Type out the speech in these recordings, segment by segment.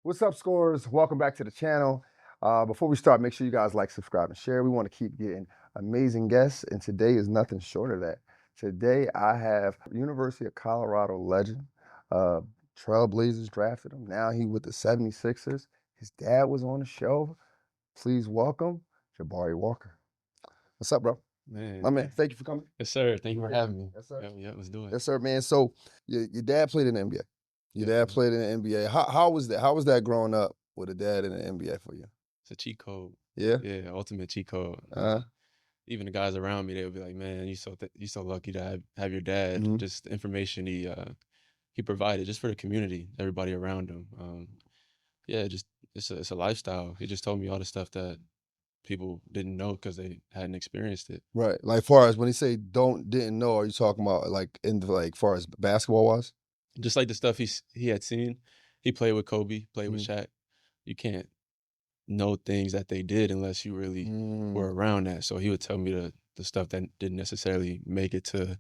What's up, scorers? Welcome back to the channel. Before we start, make sure you guys like, subscribe, and share. We want to keep getting amazing guests, and today is nothing short of that. Today, I have University of Colorado legend, Trailblazers drafted him. Now he with the 76ers. His dad was on the show. Please welcome Jabari Walker. What's up, bro? My man, thank you for coming. Yes, sir. Thank you for having me. Yes, sir. Yeah, let's do it. Yes, sir, man. So your dad played in the NBA. Your dad played in the NBA. How was that? How was that growing up with a dad in the NBA for you? It's a cheat code. Yeah. Yeah, ultimate cheat code. Uh-huh. Even the guys around me, they would be like, "Man, you so lucky to have your dad." Mhm. Just the information he provided just for the community, everybody around him. Yeah, just it's a lifestyle. He just told me all the stuff that people didn't know because they hadn't experienced it. Right. Like far as when he say didn't know, are you talking about like in the like far as basketball wise? Just like the stuff he had seen. He played with Kobe, played with Shaq. You can't know things that they did unless you really were around that. So he would tell me the stuff that didn't necessarily make it to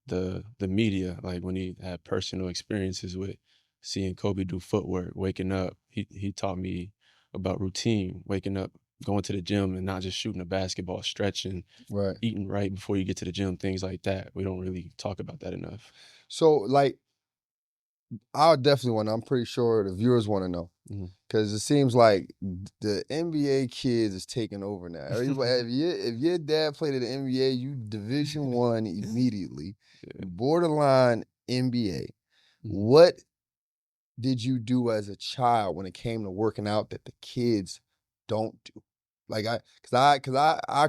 the media, like when he had personal experiences with seeing Kobe do footwork, waking up. He taught me about routine, waking up, going to the gym and not just shooting a basketball, stretching, Right. eating right before you get to the gym, things like that. We don't really talk about that enough. So like I definitely want to, I'm pretty sure the viewers want to know. Because it seems like the NBA kids is taking over now. Everybody, if your dad played in the NBA, you Division I immediately. Yeah. Borderline NBA. What did you do as a child when it came to working out that the kids don't do? Like I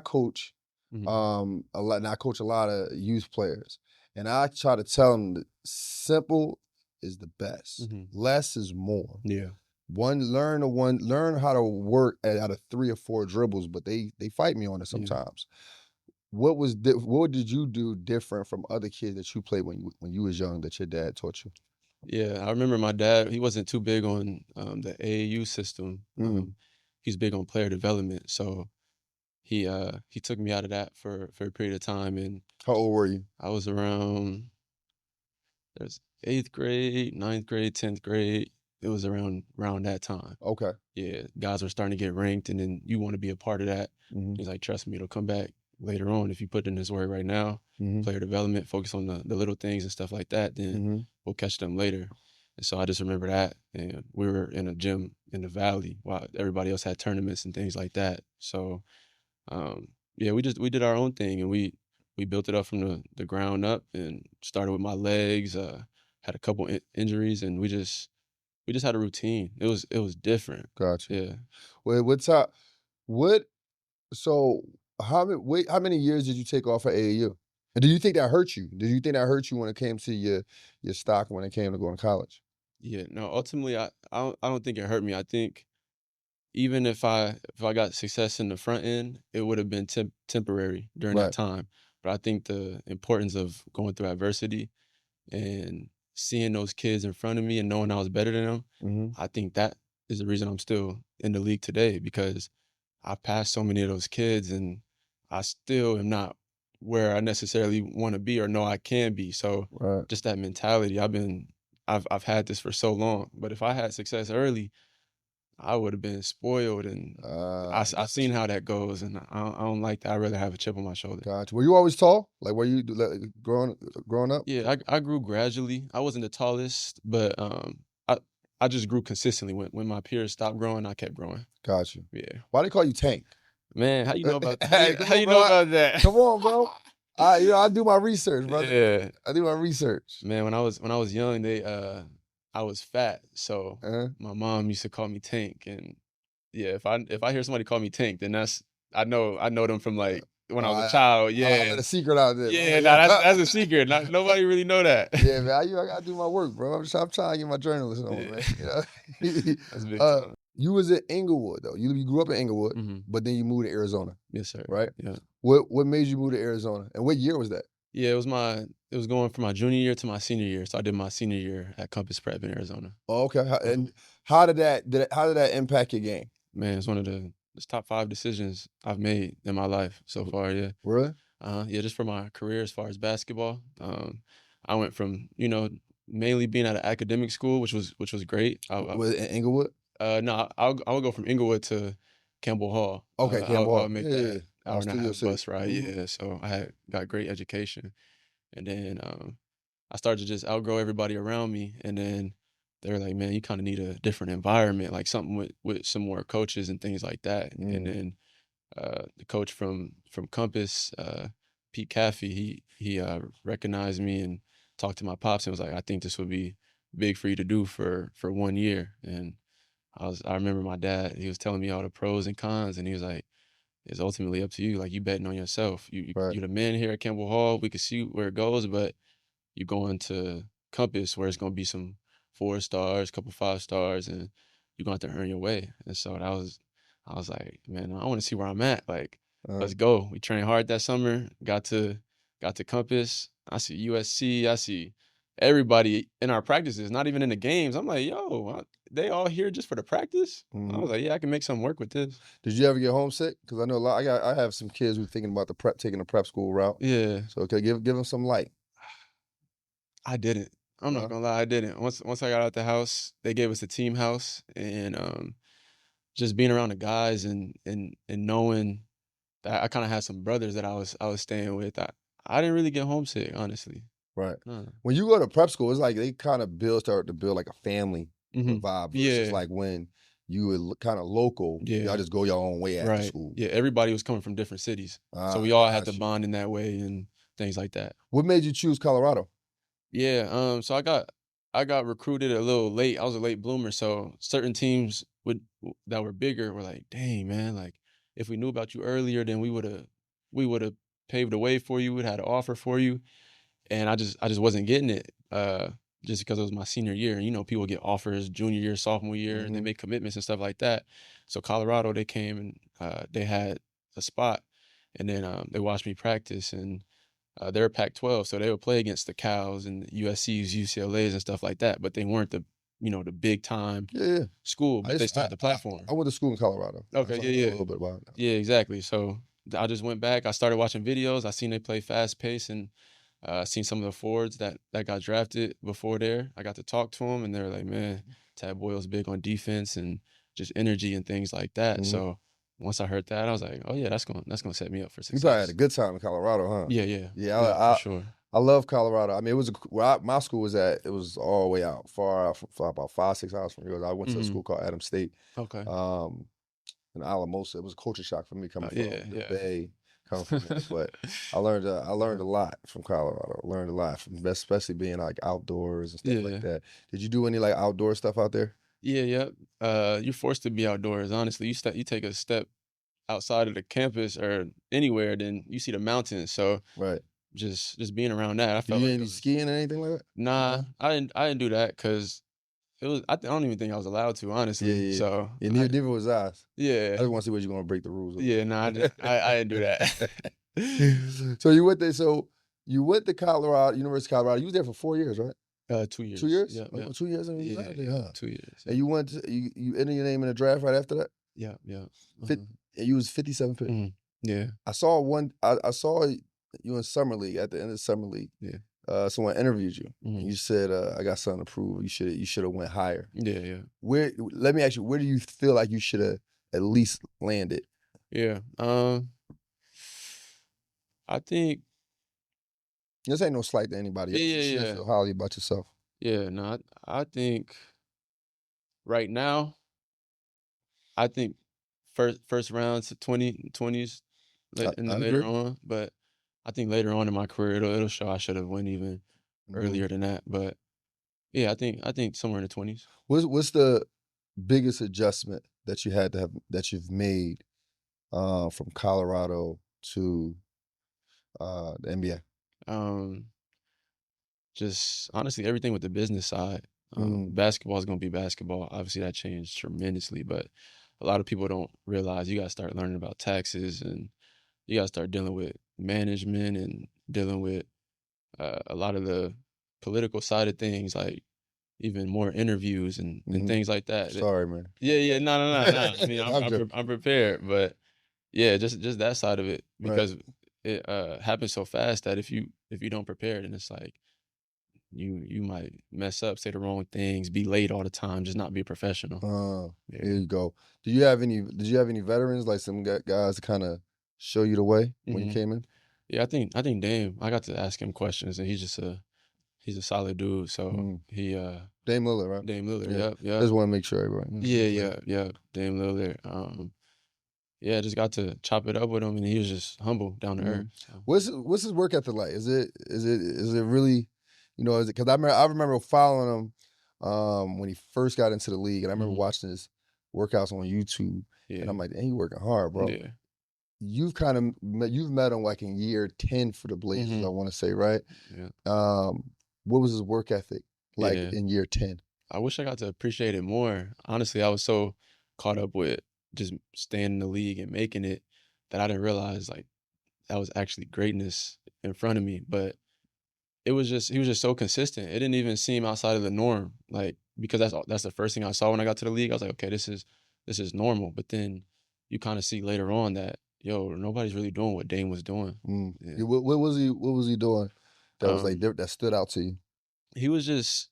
coach a lot, and I coach a lot of youth players, and I try to tell them that simple is the best. Less is more. Yeah. Learn how to work out of 3 or 4 dribbles, but they fight me on it sometimes. What did you do different from other kids that you played when you was young that your dad taught you? Yeah, I remember my dad, he wasn't too big on the AAU system. He's big on player development. So he took me out of that for a period of time. And how old were you? I was around, there's 8th grade, 9th grade, 10th grade. It was around that time. Okay. Yeah, guys were starting to get ranked, and then you want to be a part of that. He's like, trust me, it'll come back later on if you put in this work right now. Player development, focus on the little things and stuff like that, then we'll catch them later. And so I just remember that. And we were in a gym in the Valley while everybody else had tournaments and things like that. So yeah, we did our own thing, and we built it up from the ground up and started with my legs, had a couple injuries, and we just had a routine. It was different. Gotcha. Yeah. Well, so how many years did you take off at AAU? And do you think that hurt you? Did you think that hurt you when it came to your stock when it came to going to college? Yeah, no, ultimately I don't think it hurt me. I think even if I got success in the front end, it would have been temporary during that time. But I think the importance of going through adversity and seeing those kids in front of me and knowing I was better than them, I think that is the reason I'm still in the league today, because I passed so many of those kids and I still am not where I necessarily want to be or know I can be. So just that mentality, I've had this for so long. But if I had success early, I would have been spoiled, and I seen how that goes, and I don't like that. I'd rather have a chip on my shoulder. Gotcha. Were you always tall? Like, were you growing up? Yeah, I grew gradually. I wasn't the tallest, but I just grew consistently. When my peers stopped growing, I kept growing. Gotcha. Yeah. Why they call you Tank? Man, how you know about Hey, how you know about that? Come on, bro. I do my research, brother. Yeah. I do my research. Man, when I was young, I was fat, so my mom used to call me Tank, and yeah, if I hear somebody call me Tank, then I know them from like when I was a child. Yeah, I let a secret out there. Yeah, that's a secret. Nobody really know that. Yeah, man, I gotta do my work, bro. I'm trying to get my journalism on, man. You know? That's big time. You was in Inglewood though. You grew up in Inglewood, but then you moved to Arizona. Yes, sir. Right? Yeah. What made you move to Arizona, and what year was that? Yeah, it was going from my junior year to my senior year. So I did my senior year at Compass Prep in Arizona. Oh, okay. And how did that impact your game? Man, it's one of the top 5 decisions I've made in my life so far. Yeah. Really? Yeah, just for my career as far as basketball. I went from mainly being at an academic school, which was great. Was it in Inglewood? No, I'll go from Inglewood to Campbell Hall. Okay, I'll Campbell. make Yeah, yeah. that hour and a Studio half City. bus ride. Yeah, so I got great education, and then I started to just outgrow everybody around me, and then they were like, "Man, you kind of need a different environment, like something with some more coaches and things like that." And then the coach from Compass, Pete Caffey, he recognized me and talked to my pops and was like, "I think this would be big for you to do for 1 year." And I remember my dad, he was telling me all the pros and cons, and he was like, "It's ultimately up to you. Like, you betting on yourself. Right. You're the man here at Campbell Hall. We can see where it goes, but you going to Compass where it's gonna be some 4 stars, couple 5 stars, and you're gonna have to earn your way." And so I was like, "Man, I want to see where I'm at. Like, Uh, let's go." We trained hard that summer. Got to Compass. I see USC. I see everybody in our practices, not even in the games. I'm like, "Yo, they all here just for the practice?" I was like, "Yeah, I can make something work with this." Did you ever get homesick? Because I know a lot. I have some kids who are thinking about taking the prep school route. Yeah, So okay, give them some light. I didn't. I'm not gonna lie, I didn't. Once I got out the house, they gave us a team house, and just being around the guys and knowing that I kind of had some brothers that I was staying with. I didn't really get homesick, honestly. Right. No. When you go to prep school, it's like they kind of start to build like a family vibe versus Yeah. like when you were kind of local, y'all Yeah. just go your own way after Right. school. Yeah. Everybody was coming from different cities, so we I all had got to you. bond in that way and things like that. What made you choose Colorado? Yeah. So I got recruited a little late. I was a late bloomer, so certain teams that were bigger were like, "Dang, man! Like, if we knew about you earlier, then we would have paved the way for you. We'd had an offer for you." And I just wasn't getting it, just because it was my senior year. And, you know, people get offers junior year, sophomore year, and they make commitments and stuff like that. So Colorado, they came and they had a spot, and then they watched me practice, and they're Pac-12, so they would play against the Cows and the USC's, UCLA's, and stuff like that. But they weren't the the big time Yeah, school, but they still had the platform. I went to school in Colorado. Okay, So I know yeah, a yeah. little bit about it. Yeah, exactly. So I just went back. I started watching videos. I seen they play fast pace, and seen some of the forwards that got drafted before there. I got to talk to them, and they were like, "Man, Tad Boyle's big on defense and just energy and things like that." So once I heard that, I was like, "Oh yeah, that's gonna set me up for You probably had a success." good time in Colorado, huh? Yeah, yeah, Yeah, yeah, for sure. I love Colorado. I mean, it was where my school was at. It was all the way out, far out, about 5-6 hours from yours. I went to a school called Adams State, Okay. in Alamosa. It was a culture shock for me coming from Yeah, the yeah. Bay, coming from there. But I learned a lot from Colorado. I learned a lot from especially being like outdoors and stuff like Yeah. that. Did you do any like outdoor stuff out there? Yeah, yep. You're forced to be outdoors. Honestly, you take a step outside of the campus or anywhere, then you see the mountains. So Right. just being around that, I Did felt you do like it any was. skiing or anything like that? Nah, No? I didn't do that because it was. I don't even think I was allowed to, Yeah, honestly. yeah. So Yeah, neither was I. yeah, I just want to see what you're gonna break the rules of. yeah. Nah, I didn't do that. So you went there. So you went to Colorado, University of Colorado. You was there for 4 years, right? 2 years. 2 years? Yeah, Oh, yeah, 2 years and you yeah, was out there, yeah. huh? 2 years. And you went to, you entered your name in the draft right after that? Yeah, yeah. Fit, and you was 57 pick. Yeah, I saw I saw you in summer league at the end of summer league. yeah, Someone interviewed you. And you said, I got something to prove. You should have went higher. yeah, yeah, Let me ask you, where do you feel like you should have at least landed? yeah. I think. This ain't no slight to anybody Yeah, else. You yeah, should yeah, feel highly about yourself. yeah. No, I think right now, I think first rounds to 20s in the I later agree. on, but I think later on in my career it'll show I should have went even earlier than that. But yeah, I think somewhere in the 20s. What's the biggest adjustment that you had to have that you've made from Colorado to the NBA? Um, just honestly everything with the business side. Mm. Basketball is gonna be basketball. Obviously that changed tremendously, but a lot of people don't realize you gotta start learning about taxes, and you gotta start dealing with management and dealing with a lot of the political side of things, like even more interviews and things like that. Sorry, man. Yeah, yeah, no, no, no, no. I mean, I'm joking. I'm prepared, but yeah, just that side of it, Right. because it happens so fast that if you don't prepare, then it's like you might mess up, say the wrong things, be late all the time, just not be a professional. There Yeah. you go. Did you have any veterans, like some guys to kind of show you the way when you hmm came in? Yeah, I think Dame. I got to ask him questions, and he's a solid dude. So Mm. he Dame Lillard, right? Dame Lillard. Yeah. Yep, yep. Just want to make sure everyone. Yeah, yeah, yeah. Dame Lillard. Yeah, just got to chop it up with him, and he was just humble, down to earth. So. What's his work ethic like? Is it really, is it because I remember following him when he first got into the league, and I remember watching his workouts on YouTube, and I'm Yeah, like, dang, he working hard, bro. yeah. You've met him like in year 10 for the Blazers, I Mhm. want to say, right? Yeah, What was his work ethic like yeah. in year 10? I wish I got to appreciate it more. Honestly, I was so caught up with just staying in the league and making it that I didn't realize like that was actually greatness in front of me. But it was just he was just so consistent. It didn't even seem outside of the norm. Like because that's the first thing I saw when I got to the league. I was like, okay, this is normal. But then you kind of see later on that nobody's really doing what Dame was doing. Yeah. What was he doing that was like Um, that stood out to you? he was just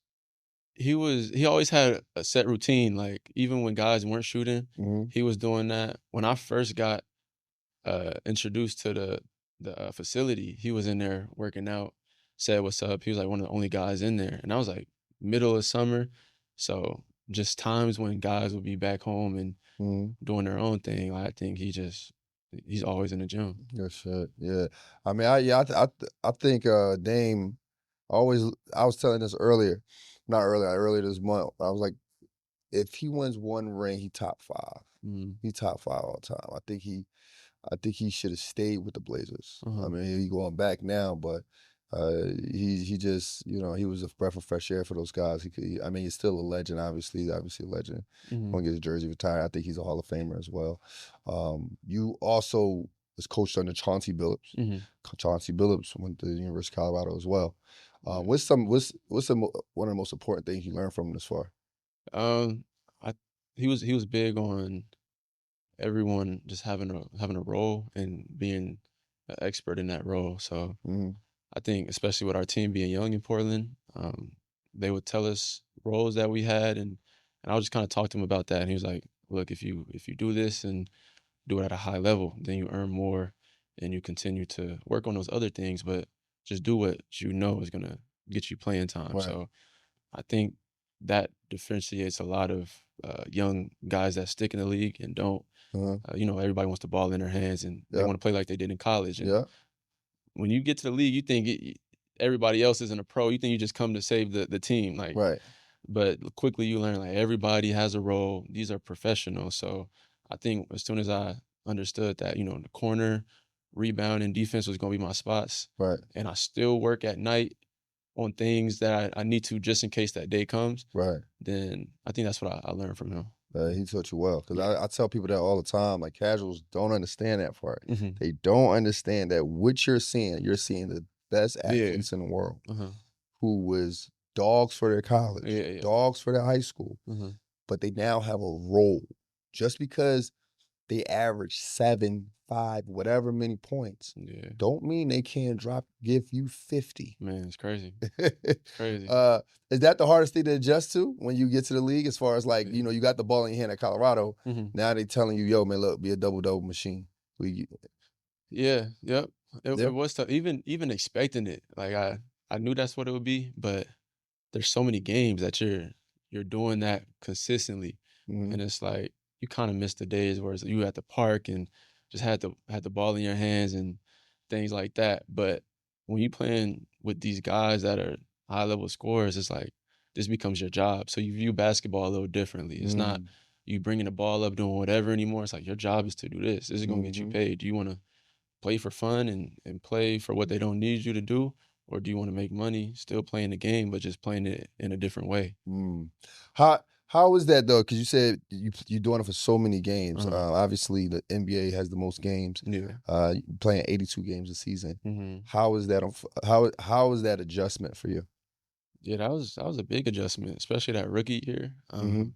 he always had a set routine. Like even when guys weren't shooting, Mm-hmm. he was doing that. When I first got introduced to the facility, he was in there working out, said what's up. He was like one of the only guys in there, and I was like middle of summer, so just times when guys would be back home and Mm-hmm. doing their own thing. I think he's always in the gym. Good shit. Yeah. I mean, I think Dame always. I was telling this earlier, not earlier, earlier this month. I was like, if he wins one ring, he top five. Mm. He top five all the time. I think he should have stayed with the Blazers. I Uh-huh. mean, he going back now, but he just he was a breath of fresh air for those guys. I mean, he's still a legend. Obviously a legend. Mm-hmm. Want to get his jersey retired. I think he's a Hall of Famer as well. You also was coached under Chauncey Billups. Mm-hmm. Chauncey Billups went to the University of Colorado as well. Yeah. What's one of the most important things you learned from him this far? I he was big on everyone just having a role and being an expert in that role. So Mm-hmm. I think especially with our team being young in Portland, they would tell us roles that we had, and I would just kind of talk to him about that. And he was like, "Look, if you do this and do it at a high level, then you earn more, and you continue to work on those other things. But just do what you know is gonna get you playing time." Right. So I think that differentiates a lot of young guys that stick in the league and don't. Uh-huh. Everybody wants the ball in their hands and they Yeah. want to play like they did in college. And Yeah. when you get to the league, you think everybody else isn't a pro. You think you just come to save the team, like. Right. But quickly you learn like everybody has a role. These are professionals. So I think as soon as I understood that, the corner, rebound, and defense was going to be my spots, Right. and I still work at night on things that I need to just in case that day comes, Right. then I think that's what I learned from him. He taught you well because Yeah. I tell people that all the time. Like casuals don't understand that part. Mhm. They don't understand that what you're seeing the best Yeah. athletes in the world Uh-huh. who was dogs for their college, Yeah, yeah. dogs for their high school, Uh-huh. but they now have a role. Just because they average 7, 5, whatever many points, Yeah. don't mean they can't give you 50. Man, it's crazy. Crazy. Is that the hardest thing to adjust to when you get to the league? As far as like, Yeah. you got the ball in your hand at Colorado. Mhm. Now they telling you, yo, man, look, be a double machine. Yeah, yep. It Yeah. it was tough. Even expecting it, like I knew that's what it would be, but there's so many games that you're doing that consistently, Mhm. and it's like you kind of miss the days where you at the park and just had the ball in your hands and things like that. But when you playing with these guys that are high level scorers, it's like this becomes your job. So you view basketball a little differently. It's not Mm. you bringing the ball up doing whatever anymore. It's like your job is to do this. This is gonna get you Mhm. paid. Do you want to play for fun and play for what they don't need you to do? Or do you want to make money, still playing the game, but just playing it in a different way? Mm. How is that though? Because you said you're doing it for so many games. Uh-huh. Obviously, the NBA has the most games. Yeah. Playing 82 games a season. Mm-hmm. How is that? How is that adjustment for you? Yeah, that was a big adjustment, especially that rookie year. Mhm.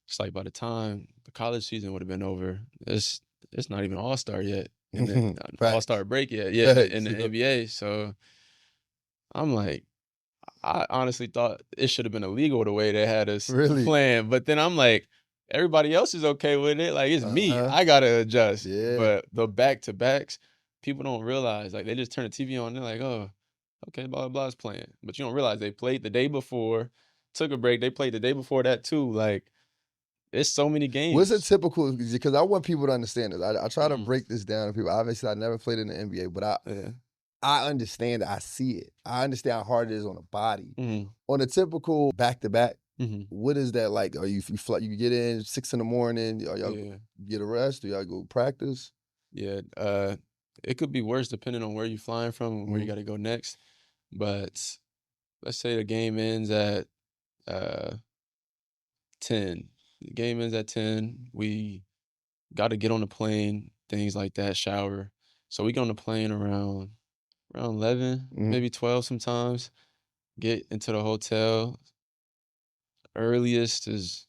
It's like by the time the college season would have been over, it's not even All-Star yet, and then Facts. All-Star break yet, yeah, in Facts. the NBA. So I'm like, I honestly thought it should have been illegal the way they had us Really? playing, but then I'm like, everybody else is okay with it. Like it's me, Uh-huh. I gotta adjust. Yeah. But the back to backs, people don't realize. Like they just turn the TV on, they're like, oh, okay, blah blah blah is playing, but you don't realize they played the day before, took a break. They played the day before that too. Like it's so many What's a games. typical? Because I want people to understand this. I try to Mhm. break this down to people. Obviously, I never played in the NBA, but Yeah. I understand it. I see it. I understand how hard it is on the body. Mhm. On a typical back to back, Mhm. what is that like? Are you get in 6 in the morning? Are y'all Yeah. get a rest? Do y'all go practice? Yeah. It could be worse depending on where you're flying from and where you Mhm. got to go next. But let's say the game ends at uh 10. The game ends at 10. We got to get on the plane, things like that, shower. So we get on the plane around 11, Mhm. maybe 12 sometimes. Get into the hotel. Earliest is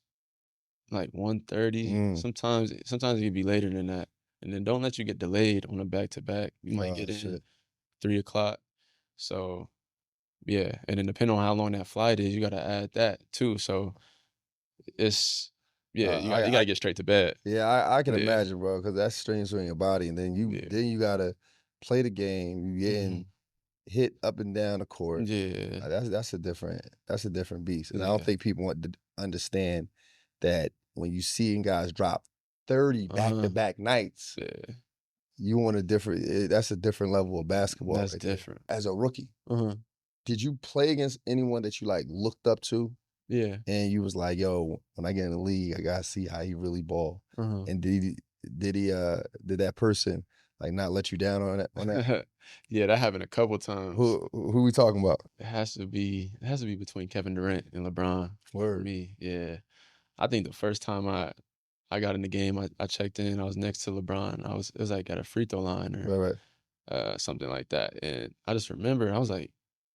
like 1:30. Mm. Sometimes it could be later than that. And then don't let you get delayed on a back to back. You might Oh get in shit. 3 o'clock. So yeah, and then depending on how long that flight is, you gotta add that too. So it's yeah, you I gotta get straight to bed. Yeah, I can Yeah, imagine, bro, because that's strains on your body, and yeah. then you gotta play the game. You getting Mhm. hit up and down the court. Yeah, That's a different beast, and I don't yeah. think people want to understand that when you seeing guys drop 30 back to Uh-huh. back nights, Yeah, you want a different. That's a different level of basketball that's right there. different. As a rookie, Uh-huh. did you play against anyone that you like looked up to, Yeah. and you was like, "Yo, when I get in the league, I gotta see how he really ball." Uh-huh. And did that person like not let you down on that? Yeah, that happened a couple times. Who we talking about? It has to be between Kevin Durant and LeBron for Word. me. Yeah. I think the first time I got in the game, I checked in, I was next to LeBron. It was like at a free throw line or Right, right. something like that. And I just remember I was like,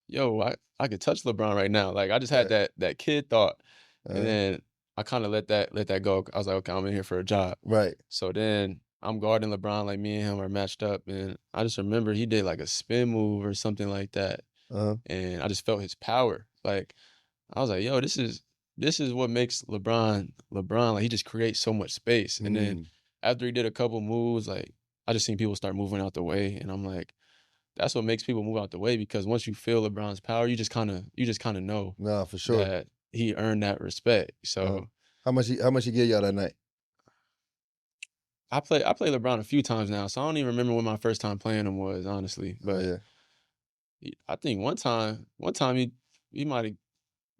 yo, I could touch LeBron right now. Like I just had Right. that kid thought. And Uh, then I kind of let that go. I was like, okay, I'm in here for a job. right. So then I'm guarding LeBron, like me and him are matched up. And I just remember he did like a spin move or something like that. Uh, And I just felt his power. Like I was like, yo, this is what makes LeBron LeBron. Like he just creates so much space. And then mm, after he did a couple moves, like I just seen people start moving out the way. And I'm like, that's what makes people move out the way because once you feel LeBron's power, you just kinda know nah, for sure. that he earned that respect. Uh, So how much he give y'all that night? I played LeBron a few times now, so I don't even remember when my first time playing him was, honestly. Oh But yeah. I think one time he might have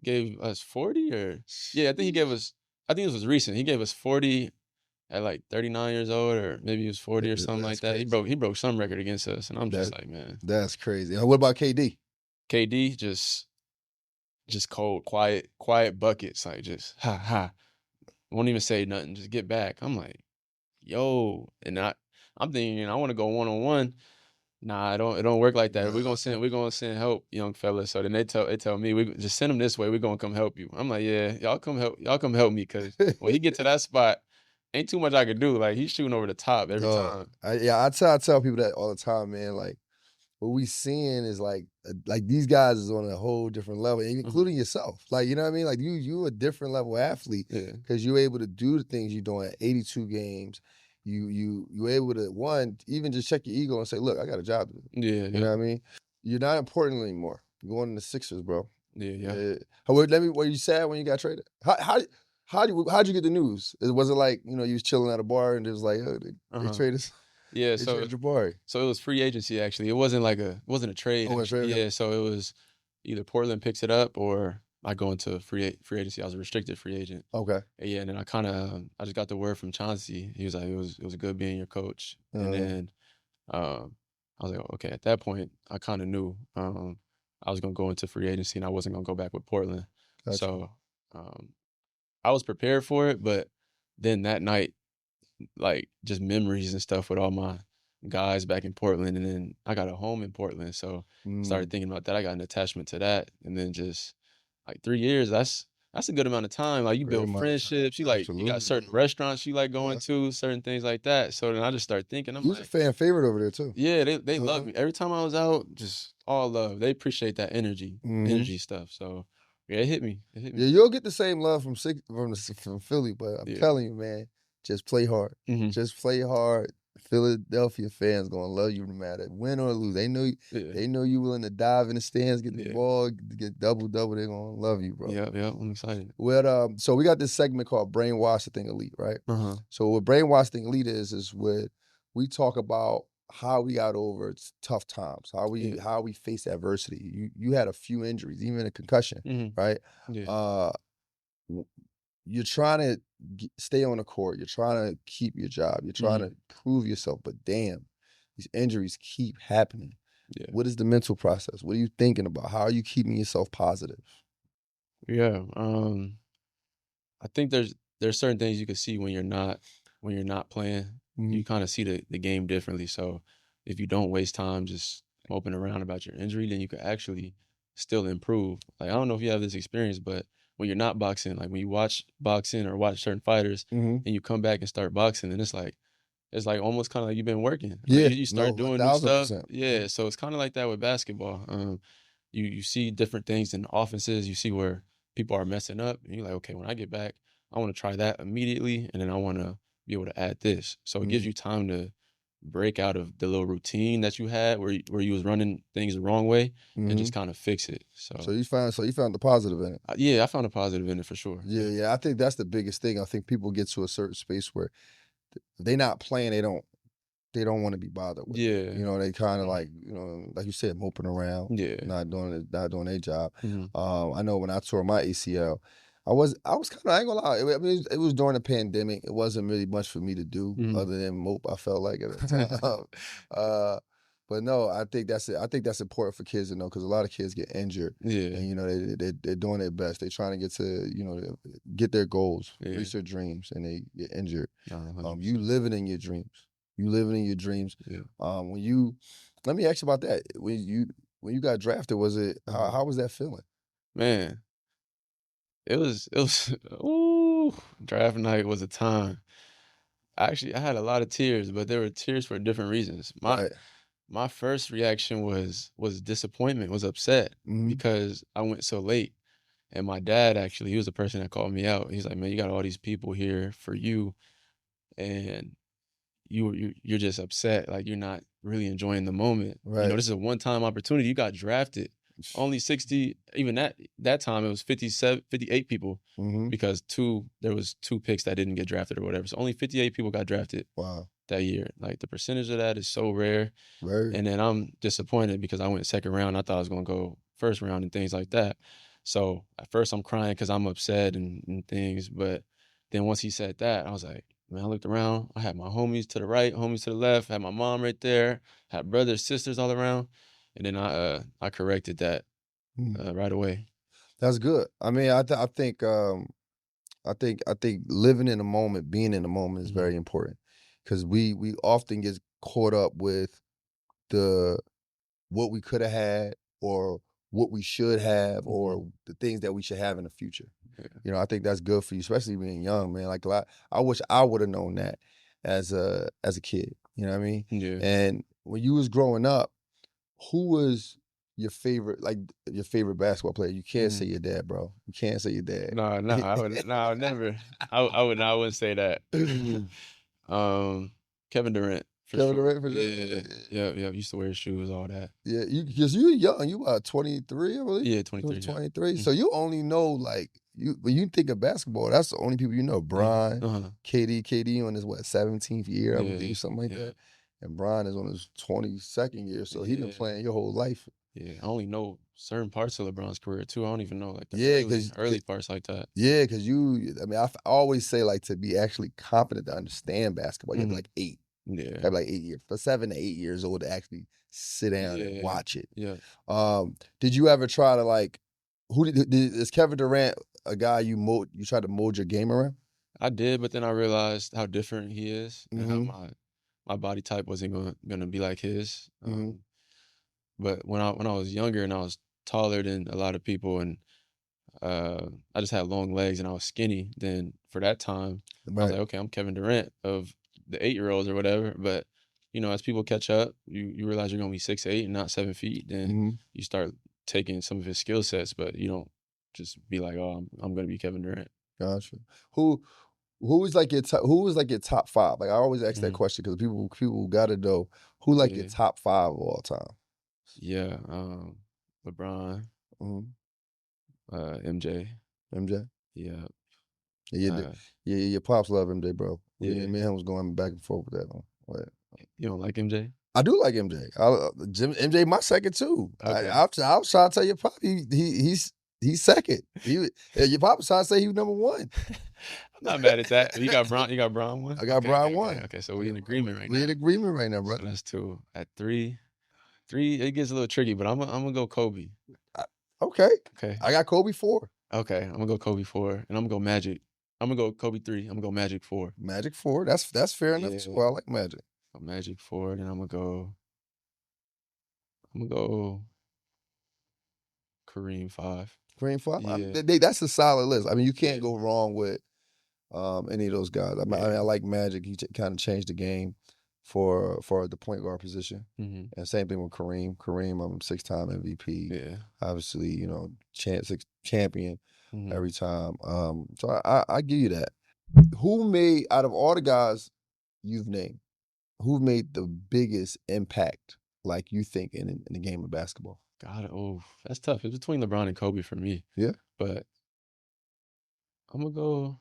gave us 40 or yeah, I think he gave Sheesh. us I think this was recent. He gave us 40 at like 39 years old, or maybe he was 40 or something like That's that. He crazy. broke he broke some record against us, and I'm That just like, man, that's crazy. What about KD? KD just cold, quiet buckets, like just ha ha. Won't even say nothing, just get back. I'm like, yo, and I'm thinking I want to go one on one. Nah, it don't work like that. We're gonna send help, young fella. So then they tell me we just send him this way. We're gonna come help you. I'm like, yeah, y'all come help me, cause when he get to that spot, ain't too much I can do. Like he's shooting over the top every Dog. time. I tell people that all the time, man. Like what we seeing is like these guys is on a whole different level, Mhm. including yourself. Like you know what I mean? Like you a different level athlete Yeah, because you're able to do the things you're doing at 82 games. You able to one even just check your ego and say, look, I got a job to do. yeah, You know yeah, what I mean? You're not important anymore. You're going to the Sixers, bro. yeah, yeah. Were you sad when you got traded? How'd you get the news? Was it like you was chilling at a bar and it was like, oh, they Uh-huh. traded Yeah. they So traded Jabari. so it was free agency actually. It wasn't a trade Oh, was actually. traded? Okay. Yeah. So it was either Portland picks it up or I go into free agency. I was a restricted free agent. Okay. Yeah, and then I just got the word from Chauncey. He was like, it was good being your coach. And Uh, then I was like, okay, at that point, I kind of knew I was gonna go into free agency and I wasn't gonna go back with Portland. gotcha. So um, I was prepared for it, but then that night, like just memories and stuff with all my guys back in Portland, and then I got a home in Portland, so I started Mm, thinking about that. I got an attachment to that, and then just like 3 years. that's a good amount of time. Like you Great build amount of time. friendships. You like you got Absolutely. certain restaurants you like going Yeah. to, certain things like that. So then I just start thinking, I'm You was a like, fan favorite over there too. yeah, they love Uh-huh. me. Every time I was out, just all love. They appreciate that energy stuff. So yeah, it hit me. It hit Yeah, me. you'll get the same love from Philly, but I'm Yeah. telling you, man, just play hard. Mhm. Just play hard. Philadelphia fans gonna love you no matter win or lose. Yeah. They know you willing to dive in the stands, get the Yeah. ball, get double. They're gonna love you, bro. Yeah. Yeah. I'm excited. Well, so we got this segment called Brainwash the Thing Elite, right? Uh-huh. So what Brainwash the Thing Elite is when we talk about how we got over tough times, how we face adversity. You had a few injuries, even a concussion, Mhm. right? Yeah. Uh, w- you're trying to stay on the court. You're trying to keep your job. You're trying Mhm. to prove yourself, but damn, these injuries keep happening. Yeah. What is the mental process? What are you thinking about? How are you keeping yourself positive? Yeah. I think there's certain things you can see when you're not playing. Mhm. You kind of see the game differently. So if you don't waste time just moping around about your injury, then you could actually still improve. Like I don't know if you have this experience, but when you're not boxing, like when you watch boxing or watch certain fighters Mhm. and you come back and start boxing, then it's like almost kind of like you've been working. Like Yeah, you no, start doing new stuff. 1,000%. Yeah. So it's kind of like that with basketball. You see different things in offenses. You see where people are messing up, and you're like, okay, when I get back, I want to try that immediately, and then I want to be able to add this. So it gives you time to break out of the little routine that you had where you was running things the wrong way and Mhm. just kind of fix it. So So you found the positive in it. yeah, I found a positive in it for sure. Yeah. I think that's the biggest thing. I think people get to a certain space where they not playing, they don't want to be bothered with it. Yeah. You know, they kind of like, like you said, moping around, Yeah. not doing their job. Mhm. I know when I tore my ACL, I was kind of, I ain't gonna lie. I mean, it was during the pandemic. It wasn't really much for me to do Mhm. other than mope. I felt like at the time. But no, I think that's it. I think that's important for kids to know because a lot of kids get injured, Yeah. and they're doing their best. They're trying to get to get their goals, Yeah. reach their dreams, and they get injured. Nah, You 100%. living in your dreams. You living in your dreams. Yeah. Let me ask you about that. When you got drafted, was it Uh-huh. how was that feeling? Man, it was ooh, draft night was a time. Actually, I had a lot of tears, but there were tears for different reasons. Right. My first reaction was disappointment, was upset Hmm. because I went so late. And my dad actually, he was the person that called me out. He's like, "Man, you got all these people here for you, and you're just upset. Like you're not really enjoying the moment. You know, Right. this is a one-time opportunity. You got drafted. Only 60, even that time it was 57, 58 people Hmm. because there was two picks that didn't get drafted or whatever. So only 58 people got drafted Wow. that year. Like the percentage of that is so rare. Very. And then I'm disappointed because I went second round. I thought I was gonna go first round and things like that. So at first I'm crying because I'm upset and things. But then once he said that, I was like, man, I looked around. I had my homies to the right, homies to the left, had my mom right there, had brothers, sisters all around. And then I corrected that Mm. right away. That's good. I mean, I think living in the moment, being in the moment is Mhm. very important because we often get caught up with the what we could have had or what we should have Mhm. or the things that we should have in the future. Yeah. I think that's good for you, especially being young, man. Like a lot, I wish I would have known that as a kid. You know what I mean? Yeah. And when you was growing up, who was your favorite basketball player? You can't say Mhm. your dad, bro. You can't say your dad. I would never. I wouldn't say that. um, Kevin Durant for Kevin sure. Durant for sure. Yeah, yeah, yeah. Used to wear his shoes, all that. Yeah, because you young. You about 23, I believe. Yeah, You was 23. Yeah. 23. Mm. So you only know like when you think of basketball, that's the only people you know. Yeah. Bron, Uh-huh. KD on his 17th year, I Yeah. believe, something like Yeah. that. And Bron is on his 22nd year, so he been Yeah. playing your whole life. Yeah. I only know certain parts of LeBron's career too. I don't even know like the Yeah, early parts like that. because I mean, I always say like to be actually confident to understand basketball, you have to be Mhm. like 8. You Yeah. have like 8 years, for 7 to 8 years old to actually sit down and Yeah. watch it. Yeah. Did you ever try to like is Kevin Durant a guy you try to mold your game around? I did, but then I realized how different he is and how Mhm. my body type wasn't gonna be like his. Mhm. But when I was younger and I was taller than a lot of people and I just had long legs and I was skinny. Then for that time, I was like, okay, I'm Kevin Durant of the 8-year-olds or whatever. But as people catch up, you realize you're gonna be 6'8" and not 7 feet. Then you start taking some of his skill sets, but you don't just be like, oh, I'm gonna be Kevin Durant. Gotcha. Who was like your top 5? Like I always ask that question because people gotta know who like your top 5 of all time. Yeah, LeBron, MJ. MJ? Yeah. Your pops love MJ, bro. Yeah. Me and him was going back and forth with that one. What? You don't like MJ? I do like MJ. MJ my second too. Okay. I was trying to tell your pop he's second. Your pop was trying to say he was number 1. I'm not mad at that. You got Bron 1? I got Bron 1. Okay, so we in agreement right now. We in agreement right now, bro. So that's 2. At 3, it gets a little tricky, but I'm gonna go Kobe. Okay. Okay. I got Kobe 4. Okay, I'm gonna go Kobe 4, and I'm gonna go Magic. I'm gonna go Kobe 3. I'm gonna go Magic 4. Magic 4. That's fair enough too. I like Magic. Magic 4, and I'm gonna go Kareem 5. Kareem 5. Yeah. That's a solid list. I mean, you can't go wrong with any of those guys. I mean, I like Magic. He kind of changed the game for the point guard position. And same thing with Kareem. Kareem, 6-time MVP. Yeah. Obviously, champion every time. So I give you that. Who made, out of all the guys you've named, who made the biggest impact, like you think, in the game of basketball? God, that's tough. It's between LeBron and Kobe for me. Yeah. But I'm gonna go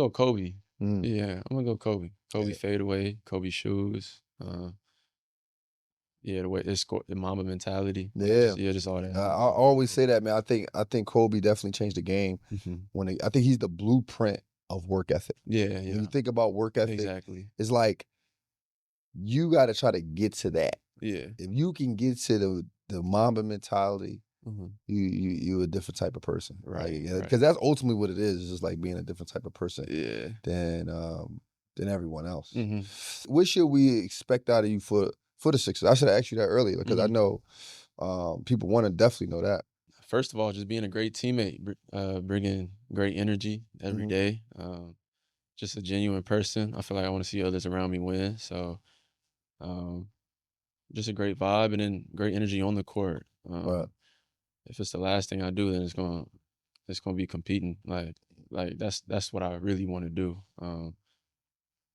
Kobe. Yeah, I'm gonna go Kobe. Kobe fadeaway, Kobe shoes. The way the Mamba mentality. Yeah. Just all that. I always say that, man. I think Kobe definitely changed the game. I think he's the blueprint of work ethic. Yeah. When you think about work ethic, exactly. It's like you got to try to get to that. Yeah. If you can get to the Mamba mentality, you're a different type of person, right? Because that's ultimately what it is. It's just like being a different type of person, than everyone else. What should we expect out of you for the Sixers? I should have asked you that earlier because I know people want to definitely know that. First of all, just being a great teammate, bringing great energy every day. Just a genuine person. I feel like I want to see others around me win. So, just a great vibe and then great energy on the court. If it's the last thing I do, then it's gonna be competing. Like that's what I really want to do.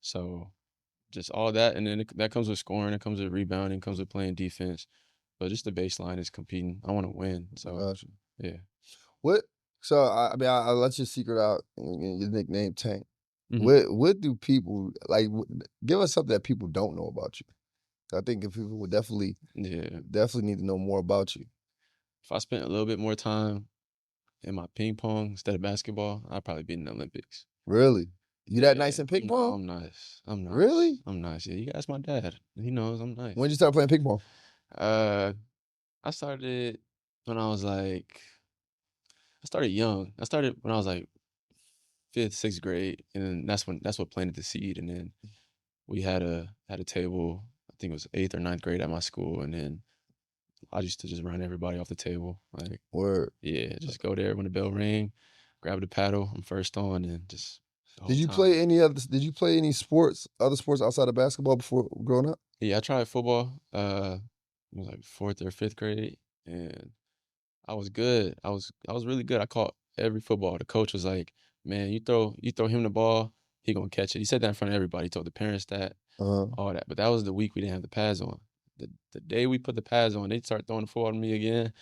So just all that, and then that comes with scoring, it comes with rebounding, it comes with playing defense. But just the baseline is competing. I want to win. So yeah. What? So I mean, I'll let your secret out. Your nickname Tank. What do people like? Give us something that people don't know about you. I think if people would definitely need to know more about you. If I spent a little bit more time in my ping pong instead of basketball, I'd probably be in the Olympics. Really? You that nice in ping pong? I'm nice. Really? I'm nice. Yeah, you can ask my dad. He knows I'm nice. When did you start playing ping pong? I started when I was like, I started young. I started when I was like 5th, 6th grade, and then that's what planted the seed. And then we had a table. I think it was 8th or 9th grade at my school, and then I used to just run everybody off the table. Like, word. Yeah, just go there when the bell rang, grab the paddle, I'm first on, and just. Did you play any other other sports outside of basketball before growing up? Yeah, I tried football. It was like 4th or 5th grade, and I was good. I was really good. I caught every football. The coach was like, "Man, you throw him the ball, he gonna catch it." He said that in front of everybody. He told the parents that, all that. But that was the week we didn't have the pads on. The day we put the pads on, they start throwing the football to me again.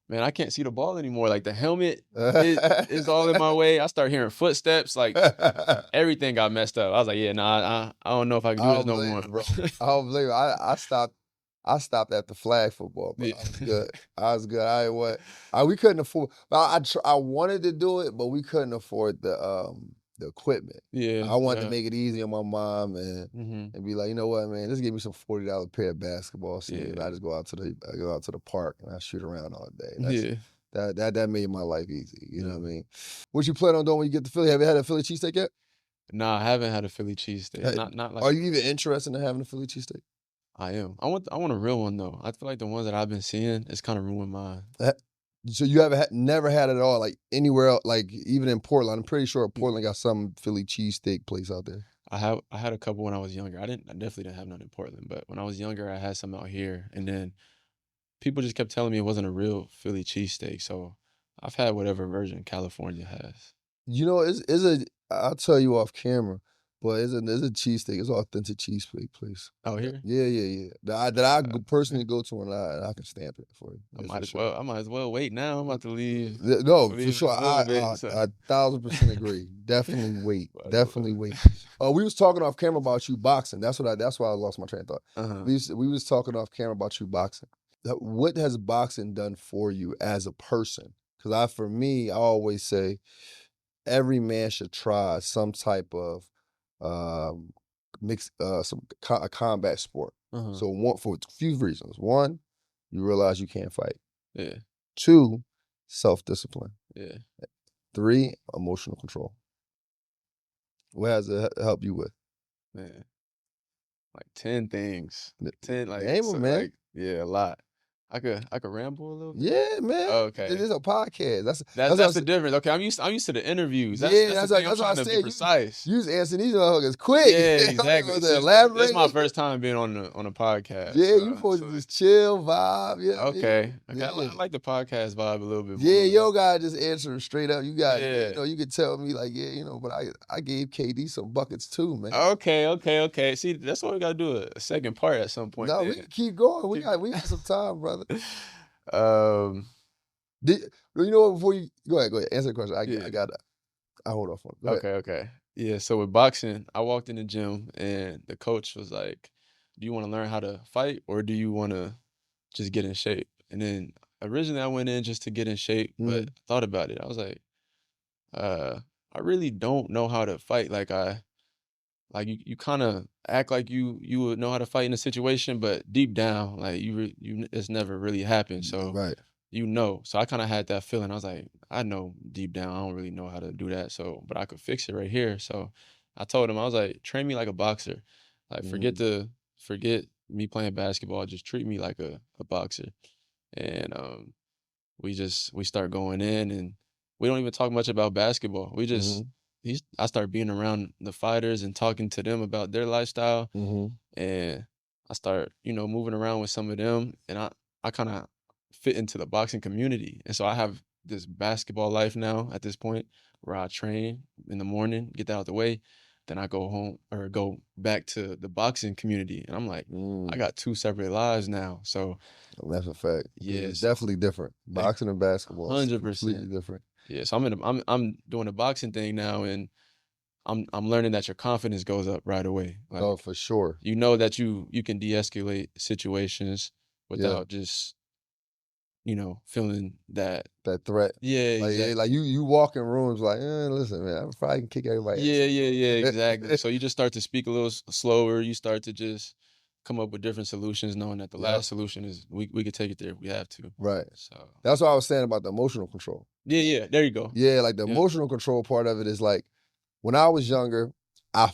Man, I can't see the ball anymore. Like the helmet is all in my way. I start hearing footsteps. Like everything got messed up. I was like, yeah, I don't know if I can do this no more. Bro. I don't believe it. I stopped at the flag football, bro. I was good. We couldn't afford. I wanted to do it, but we couldn't afford the equipment. Yeah, I wanted to make it easy on my mom and be like, you know what, man, just give me some $40 pair of basketball shoes. And I just go out to the park and I shoot around all day. That made my life easy. You know what I mean? What you plan on doing when you get to Philly? Have you had a Philly cheesesteak yet? Nah, I haven't had a Philly cheesesteak. Not like. Are you even interested in having a Philly cheesesteak? I am. I want a real one though. I feel like the ones that I've been seeing is kind of ruined mine. So you never had it at all, like anywhere else, like even in Portland. I'm pretty sure Portland got some Philly cheesesteak place out there. I had a couple when I was younger. I definitely didn't have none in Portland, but when I was younger, I had some out here, and then people just kept telling me it wasn't a real Philly cheesesteak. So I've had whatever version California has. You know, I'll tell you off camera, but it's a cheesesteak. It's an authentic cheesesteak place. Out here? Yeah. That I personally go to, and I can stamp it for you. I might as well wait now. I'm about to leave. No, for Leave sure. in a little bit, so. I 1000% agree. Definitely wait. Definitely wait. We was talking off camera about you boxing. That's why I lost my train of thought. Uh-huh. We was talking off camera about you boxing. What has boxing done for you as a person? Because for me, I always say every man should try some type of a combat sport. Uh-huh. So for a few reasons. One, you realize you can't fight. Yeah. 2, self-discipline. Yeah. 3, emotional control. What has it helped you with? Man. Like 10 things. 10 like Name 'em, man. Like, yeah, a lot. I could ramble a little bit. Yeah, man. Okay. It is a podcast. That's the difference. Okay, I'm used to the interviews. That's the thing. I'm trying to be precise. You was answering these motherfuckers quick. Yeah, exactly. This is my first time being on a podcast. Yeah, you supposed to just chill, vibe. Yeah. Okay. Yeah. I like the podcast vibe a little bit more. Yeah, yo gotta just answer them straight up. You got, Yeah. you know, you could tell me like, yeah, you know, but I gave KD some buckets too, man. Okay. See, that's why we gotta do a second part at some point. No, we can keep going. We got some time, brother. Um, you know what? Before you go ahead, answer the question. I hold off on it. Okay. Yeah. So with boxing, I walked in the gym and the coach was like, "Do you want to learn how to fight, or do you want to just get in shape?" And then originally I went in just to get in shape, but I thought about it. I was like, I really don't know how to fight. Like you kind of act like you would know how to fight in a situation, but deep down, like it's never really happened. So Right. So I kind of had that feeling. I was like, I know deep down, I don't really know how to do that. So, but I could fix it right here. So I told him, I was like, train me like a boxer. Like forget me playing basketball. Just treat me like a boxer. And we start going in, and we don't even talk much about basketball. We just I start being around the fighters and talking to them about their lifestyle, and I start moving around with some of them, and I kind of fit into the boxing community, and so I have this basketball life now at this point where I train in the morning, get that out the way, then I go home or go back to the boxing community, and I'm like, I got 2 separate lives now. So that's a fact. Yeah, it's definitely different. Boxing and basketball, 100% completely different. Yeah, so I'm doing a boxing thing now, and I'm learning that your confidence goes up right away. Like, oh, for sure. You know that you can de-escalate situations without just feeling that threat. Yeah, exactly. Like you walk in rooms like, listen, man, I probably can kick everybody. Yeah, exactly. So you just start to speak a little slower. You start to just come up with different solutions, knowing that the last solution is we could take it there if we have to. Right. So that's what I was saying about the emotional control. Yeah, there you go. Yeah, like the emotional control part of it is like when I was younger, I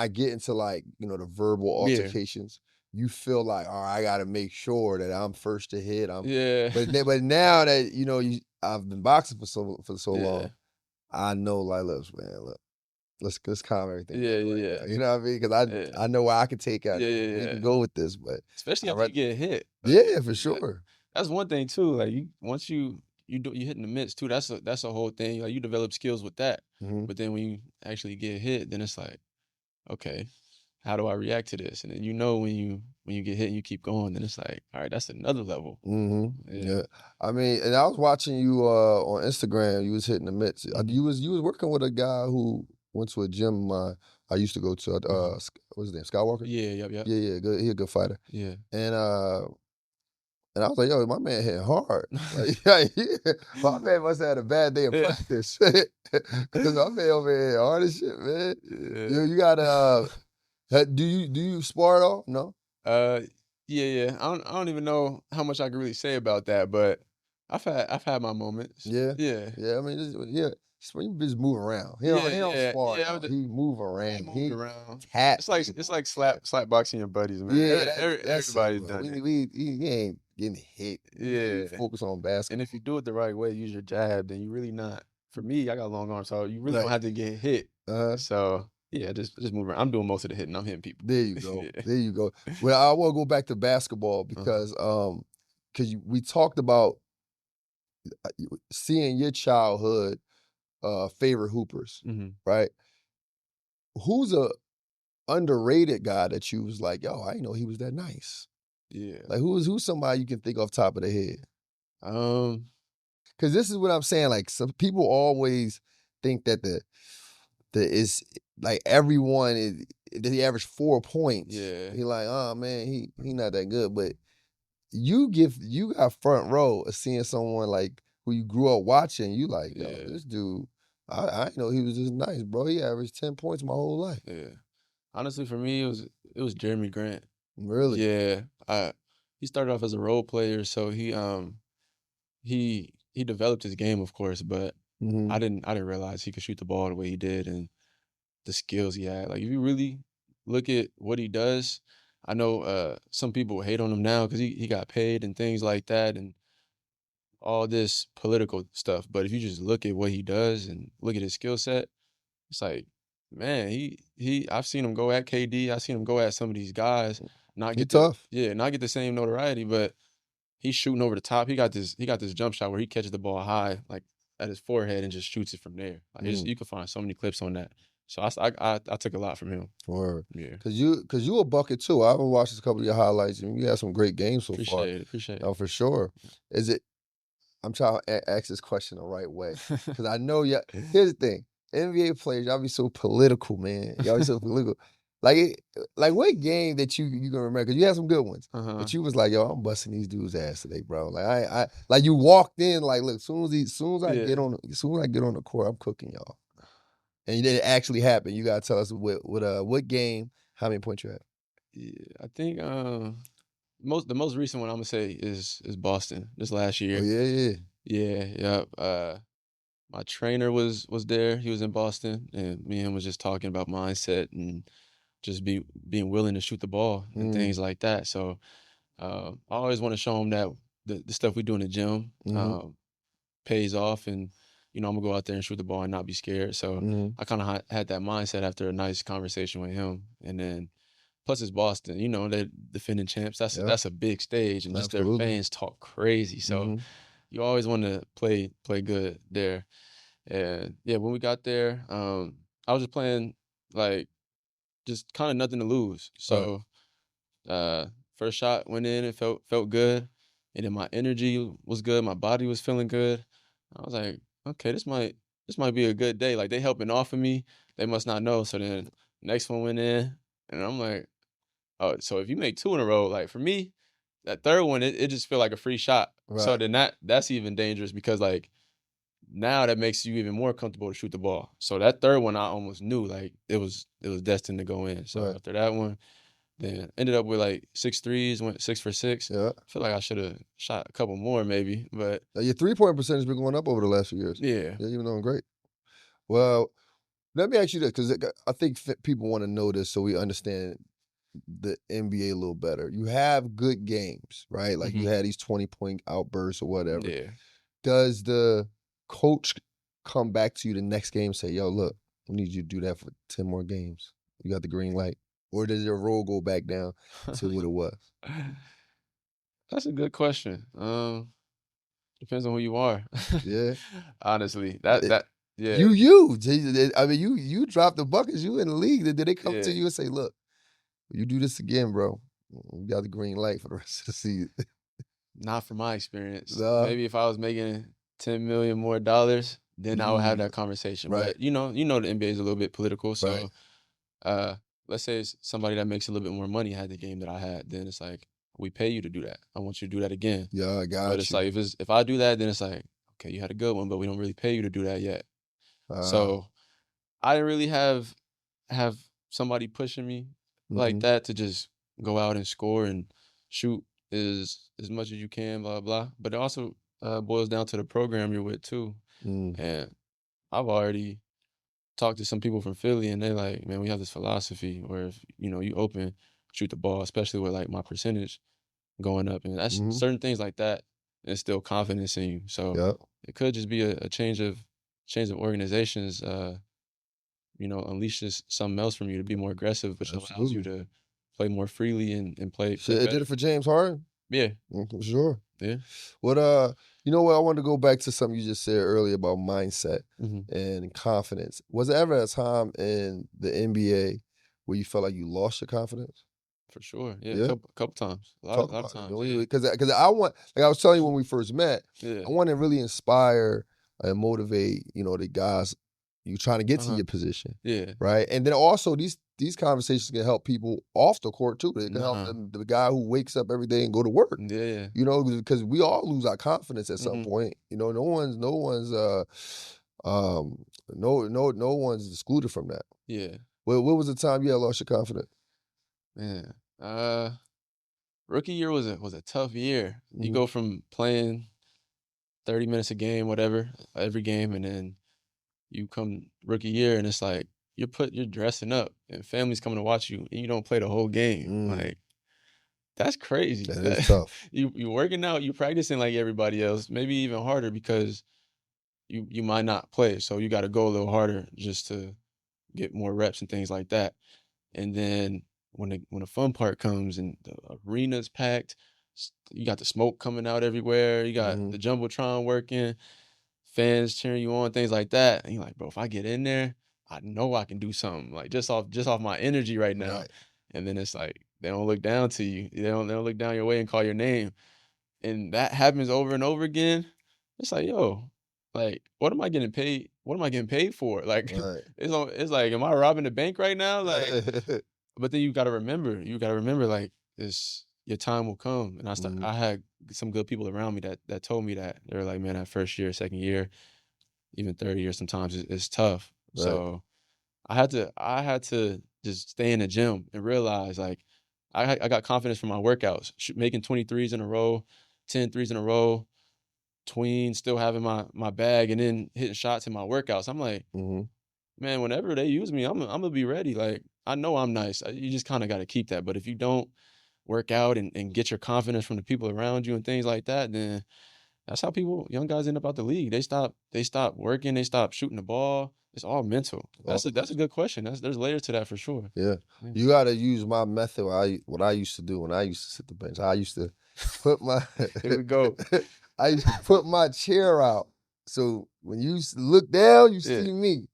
get into like, the verbal altercations. You feel like, all right, I got to make sure that I'm first to hit. But now that I've been boxing for so long, I know like, look, let's calm everything. Yeah. You know what I mean? Because I know where I can take out. We can go with this, but especially after you get hit. Yeah, for sure. That's one thing too. Like once you hit in the midst too. That's a whole thing. Like you develop skills with that. But then when you actually get hit, then it's like, okay, how do I react to this? And then when you get hit and you keep going, then it's like, all right, that's another level. Yeah. I mean, and I was watching you on Instagram. You was hitting the mitts. You was working with a guy who went to a gym I used to go to. What's his name? Scott Walker? Yeah. Yeah. Good. He a good fighter. Yeah. And I was like, yo, my man hitting hard. Like, my man must have had a bad day of practice. Because my man over here hard as shit, man. Yeah. You gotta do you spar at all? No? Yeah. I don't even know how much I can really say about that, but I've had my moments. Yeah. I mean, he just move around. He don't spar. Yeah, he move around. He around. Tap. It's like slap boxing your buddies, man. Yeah, everybody's done it. He ain't getting hit. Yeah. Focus on And basketball. if you do it the right way, use your jab, then you really not. For me, I got long arms, so you really don't have to get hit. So yeah, just move around. I'm doing most of the hitting. I'm hitting people. There you go. Yeah. There you go. Well, I want to go back to basketball because we talked about seeing your childhood favorite hoopers, right? Who's a underrated guy that you was like, yo, I didn't know he was that nice? Yeah. Like who's somebody you can think off top of the head? Because this is what I'm saying. Like some people always think that the is like everyone is he averaged 4 points. Yeah. He like, oh man, he not that good. But you got front row of seeing someone like who you grew up watching. You like, yo, this dude, I didn't know he was this nice, bro. He averaged 10 points my whole life. Yeah. Honestly, for me, it was Jeremy Grant. Really? Yeah. He started off as a role player, so he developed his game, of course, but I didn't realize he could shoot the ball the way he did and the skills he had. Like if you really look at what he does, I know some people hate on him now because he got paid and things like that and all this political stuff. But if you just look at what he does and look at his skill set, it's like, man, I've seen him go at KD. I've seen him go at some of these guys, not get not get the same notoriety, but he's shooting over the top. He got this jump shot where he catches the ball high, like at his forehead, and just shoots it from there. Like you can find so many clips on that. So I took a lot from him. Word. Yeah. Cause you a bucket too. I've watched a couple of your highlights and you had some great games so far. Appreciate it. Oh, for sure. Is it? I'm trying to ask this question the right way because I know here's the thing: NBA players, y'all be so political, man. Y'all be so political. Like what game that you gonna remember? Because you had some good ones, but you was like, yo, I'm busting these dudes' ass today, bro. Like I like you walked in like, look, soon as I get on the court, I'm cooking y'all. And it actually happened. You gotta tell us what game, how many points you had. Yeah, I think the most recent one I'm gonna say is Boston this last year. Oh Yeah. My trainer was there. He was in Boston, and me and him was just talking about mindset and just being willing to shoot the ball and things like that. So I always want to show him that the stuff we do in the gym pays off, and I'm gonna go out there and shoot the ball and not be scared. So I kind of had that mindset after a nice conversation with him, and then plus it's Boston. They're defending champs. That's a big stage, and just their fans talk crazy. So you always want to play good there. And yeah, when we got there, I was just playing like just kind of nothing to lose. So first shot went in, it felt good, and then my energy was good, my body was feeling good. I was like, okay, this might be a good day. Like they helping off of me, they must not know. So then next one went in, and I'm like, oh, so if you make two in a row, like for me, that third one it just feel like a free shot. Right. So then that's even dangerous because like now that makes you even more comfortable to shoot the ball. So that third one I almost knew like it was destined to go in. So after that one, then ended up with like 6 threes, went 6 for 6. Yeah. I feel like I should have shot a couple more maybe, but now your 3-point percentage has been going up over the last few years. Yeah, you've been doing great. Well, let me ask you this because I think people want to know this so we understand the NBA a little better. You have good games, right? Like you had these 20-point outbursts or whatever. Yeah. Does the coach come back to you the next game and say, yo, look, we need you to do that for 10 more games? You got the green light. Or does your role go back down to what it was? That's a good question. Depends on who you are. Yeah. Honestly, yeah. I mean, you drop the buckets. You in the league. Did they come to you and say, look, you do this again, bro, you got the green light for the rest of the season? Not from my experience. Maybe if I was making $10 million more dollars, then I would have that conversation. Right. But the NBA is a little bit political. So let's say it's somebody that makes a little bit more money had the game that I had, then it's like, we pay you to do that. I want you to do that again. Yeah, I got you. But it's like if I do that, then it's like, okay, you had a good one, but we don't really pay you to do that yet. So I didn't really have somebody pushing me like that to just go out and score and shoot as much as you can, blah, blah. But it also boils down to the program you're with too. And I've already talked to some people from Philly and they're like, man, we have this philosophy where if, you open, shoot the ball, especially with like my percentage, going up, and that's certain things like that instill confidence in you. So it could just be a change of organizations. Unleashes something else from you to be more aggressive, which allows you to play more freely and play Shit, it better. did it for James Harden. Yeah. For sure. Yeah. What you know what? I wanted to go back to something you just said earlier about mindset and confidence. Was there ever a time in the NBA where you felt like you lost your confidence? For sure. Yeah. A couple times. A lot of times. Yeah. Because I want, like I was telling you when we first met, Yeah. I want to really inspire and motivate, the guys you trying to get to your position. Yeah. Right. And then also these conversations can help people off the court too. They can help the guy who wakes up every day and go to work. Yeah. Because we all lose our confidence at some point. No one's excluded from that. Yeah. Well, what was the time you had lost your confidence? Man. Rookie year was a tough year. You go from playing 30 minutes a game, whatever, every game, and then you come rookie year and it's like you're dressing up and family's coming to watch you and you don't play the whole game. Like, that's crazy. That is tough. You working out, you practicing like everybody else, maybe even harder because you might not play. So you got to go a little harder just to get more reps and things like that. And then when the fun part comes and the arena's packed, you got the smoke coming out everywhere, you got the Jumbotron working, fans cheering you on, things like that. And you're like, bro, if I get in there, I know I can do something, like just off my energy right now. Right. And then it's like they don't look down to you. They don't look down your way and call your name. And that happens over and over again. It's like, yo, like, what am I getting paid? What am I getting paid for? Like, right. It's like, am I robbing the bank right now? Like, but then you gotta remember, like, your time will come. And I had some good people around me that told me that. They were like, man, that first year, second year, even third year, sometimes it's tough. Right. So I had to just stay in the gym and realize, like, I got confidence from my workouts, making 23s in a row, 10 threes in a row, tween, still having my bag, and then hitting shots in my workouts. I'm like, man, whenever they use me, I'm gonna be ready. Like, I know I'm nice. You just kind of got to keep that. But if you don't work out and get your confidence from the people around you and things like that, then that's how young guys end up out the league. They stop working, they stop shooting the ball. It's all mental. That's a good question. There's layers to that for sure. Yeah. You got to use my method. What I used to do when I used to sit the bench. I used to put my here we go. I used to put my chair out. So when you look down, you see me.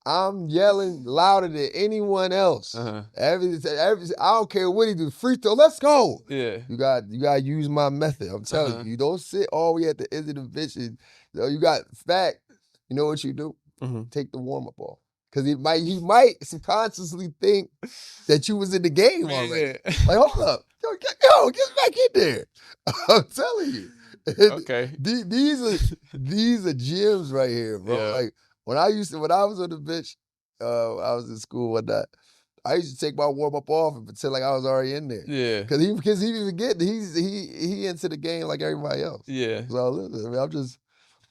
I'm yelling louder than anyone else. I don't care what he do. Free throw, let's go. Yeah. You got to use my method. I'm telling you. You don't sit all the way at the end of the bench. You got fact. You know what you do? Take the warm up off. Because he might subconsciously think that you was in the game already. Like, hold up. Yo, get back in there. I'm telling you. Okay. These are gems right here, bro. Yeah. Like, when I was on the bench, I was in school one night. I used to take my warm up off and pretend like I was already in there. Yeah. Because he forget he into the game like everybody else. Yeah. So listen,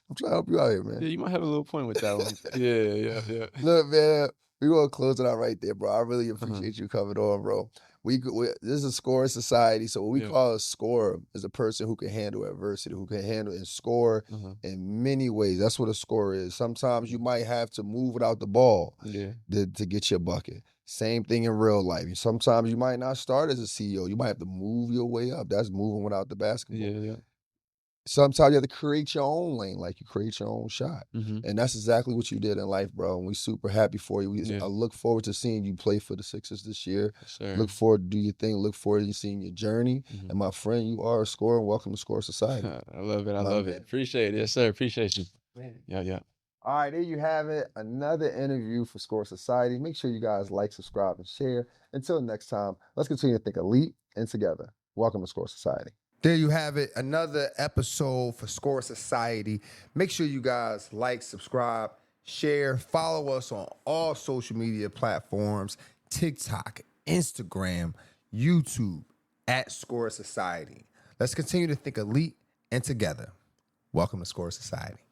I'm trying to help you out here, man. Yeah, you might have a little point with that one. Yeah. Look, man, we're gonna close it out right there, bro. I really appreciate you coming on, bro. This is a scorer society, so what we call a scorer is a person who can handle adversity, who can handle and score in many ways. That's what a scorer is. Sometimes you might have to move without the ball to get your bucket. Same thing in real life. Sometimes you might not start as a CEO. You might have to move your way up. That's moving without the basketball. Yeah. Sometimes you have to create your own lane, like you create your own shot. And that's exactly what you did in life, bro. And we're super happy for you. I look forward to seeing you play for the Sixers this year. Yes, look forward to do your thing. Look forward to seeing your journey. And my friend, you are a scorer. Welcome to Score Society. I love it. I love it. Appreciate it. Yes, sir. Appreciate you. Man. Yeah. All right, there you have it. Another interview for Score Society. Make sure you guys like, subscribe, and share. Until next time, let's continue to think elite and together. Welcome to Score Society. There you have it, another episode for Score Society. Make sure you guys like, subscribe, share, follow us on all social media platforms, TikTok, Instagram, YouTube, at Score Society. Let's continue to think elite and together. Welcome to Score Society.